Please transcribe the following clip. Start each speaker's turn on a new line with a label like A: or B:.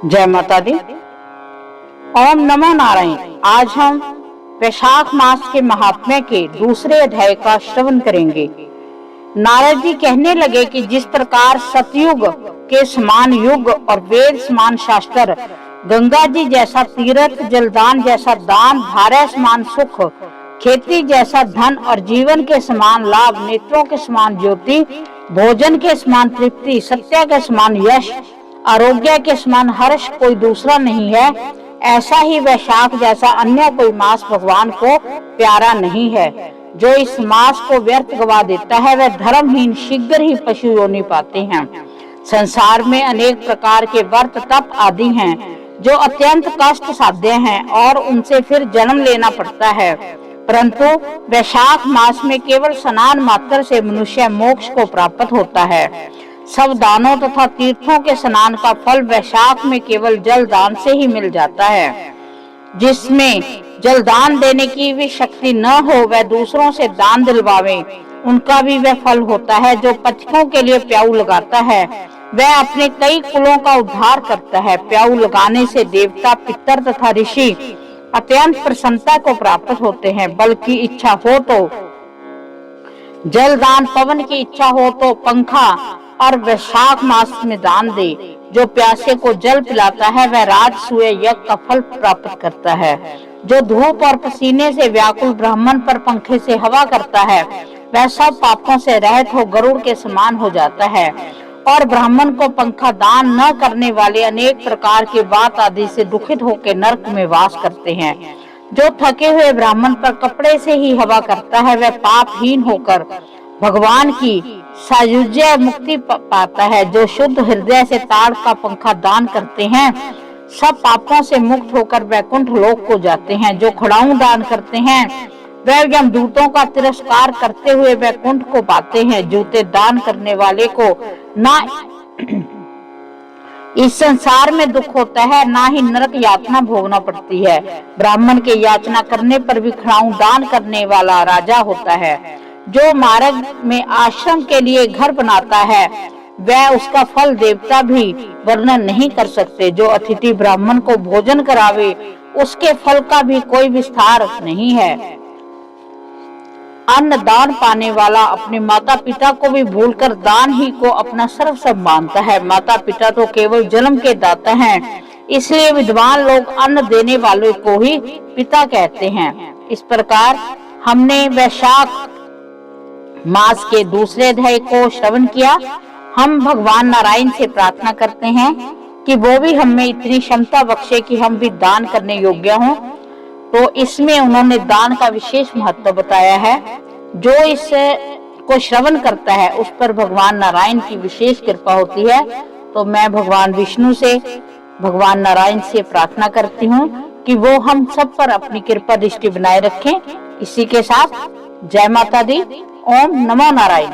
A: जय माता दी। ओम नमो नारायण। आज हम वैशाख मास के महात्म्य के दूसरे अध्याय का श्रवण करेंगे। नारद जी कहने लगे कि जिस प्रकार सतयुग के समान युग और वेद समान शास्त्र, गंगा जी जैसा तीर्थ, जलदान जैसा दान, धारा समान सुख, खेती जैसा धन और जीवन के समान लाभ, नेत्रों के समान ज्योति, भोजन के समान तृप्ति, सत्य के समान यश, आरोग्य के समान हर्ष कोई दूसरा नहीं है, ऐसा ही वैशाख जैसा अन्य कोई मास भगवान को प्यारा नहीं है। जो इस मास को व्यर्थ गवा देता है वह धर्महीन शीघ्र ही पशु योनि पाते हैं। संसार में अनेक प्रकार के व्रत तप आदि हैं जो अत्यंत कष्ट साध्य हैं और उनसे फिर जन्म लेना पड़ता है, परंतु वैशाख मास में केवल स्नान मात्र से मनुष्य मोक्ष को प्राप्त होता है। सब दानों तथा तीर्थों के स्नान का फल वैशाख में केवल जल दान से ही मिल जाता है। जिसमें जल दान देने की भी शक्ति न हो वह दूसरों से दान दिलवावे, उनका भी वह फल होता है। जो पथिकों के लिए प्याऊ लगाता है वह अपने कई कुलों का उद्धार करता है। प्याऊ लगाने से देवता, पितर तथा ऋषि अत्यंत प्रसन्नता को प्राप्त होते हैं। बल की इच्छा हो तो जल दान, पवन की इच्छा हो तो पंखा और वैशाख मास में दान दे। जो प्यासे को जल पिलाता है वह राजसूय यज्ञ का फल प्राप्त करता है। जो धूप और पसीने से व्याकुल ब्राह्मण पर पंखे से हवा करता है वह सब पापों से रहित हो गरुड़ के समान हो जाता है। और ब्राह्मण को पंखा दान न करने वाले अनेक प्रकार के बात आदि से दुखित होकर नरक में वास करते हैं। जो थके हुए ब्राह्मण पर कपड़े से ही हवा करता है वह पापहीन होकर भगवान की सायुज्य मुक्ति पाता है। जो शुद्ध हृदय से ताड़ का पंखा दान करते हैं सब पापों से मुक्त होकर वैकुंठ लोक को जाते हैं। जो खड़ाऊ दान करते हैं वह यमदूतों का तिरस्कार करते हुए वैकुंठ को पाते हैं। जूते दान करने वाले को ना इस संसार में दुख होता है ना ही नरक यातना भोगना पड़ती है। ब्राह्मण के याचना करने पर भी खड़ाऊ दान करने वाला राजा होता है। जो मार्ग में आश्रम के लिए घर बनाता है वह उसका फल देवता भी वर्णन नहीं कर सकते। जो अतिथि ब्राह्मण को भोजन करावे उसके फल का भी कोई विस्तार नहीं है। अन्न दान पाने वाला अपने माता पिता को भी भूलकर दान ही को अपना सर्वस्व मानता है। माता पिता तो केवल जन्म के दाता हैं, इसलिए विद्वान लोग अन्न देने वालों को ही पिता कहते हैं। इस प्रकार हमने वैशाख मास के दूसरे अध्याय को श्रवण किया। हम भगवान नारायण से प्रार्थना करते हैं कि वो भी हमें इतनी क्षमता बख्शे कि हम भी दान करने योग्य हों। तो इसमें उन्होंने दान का विशेष महत्व बताया है। जो इस को श्रवण करता है उस पर भगवान नारायण की विशेष कृपा होती है। तो मैं भगवान विष्णु से, भगवान नारायण से प्रार्थना करती हूँ कि वो हम सब पर अपनी कृपा दृष्टि बनाए रखें। इसी के साथ जय माता दी। ओम नमो नारायण।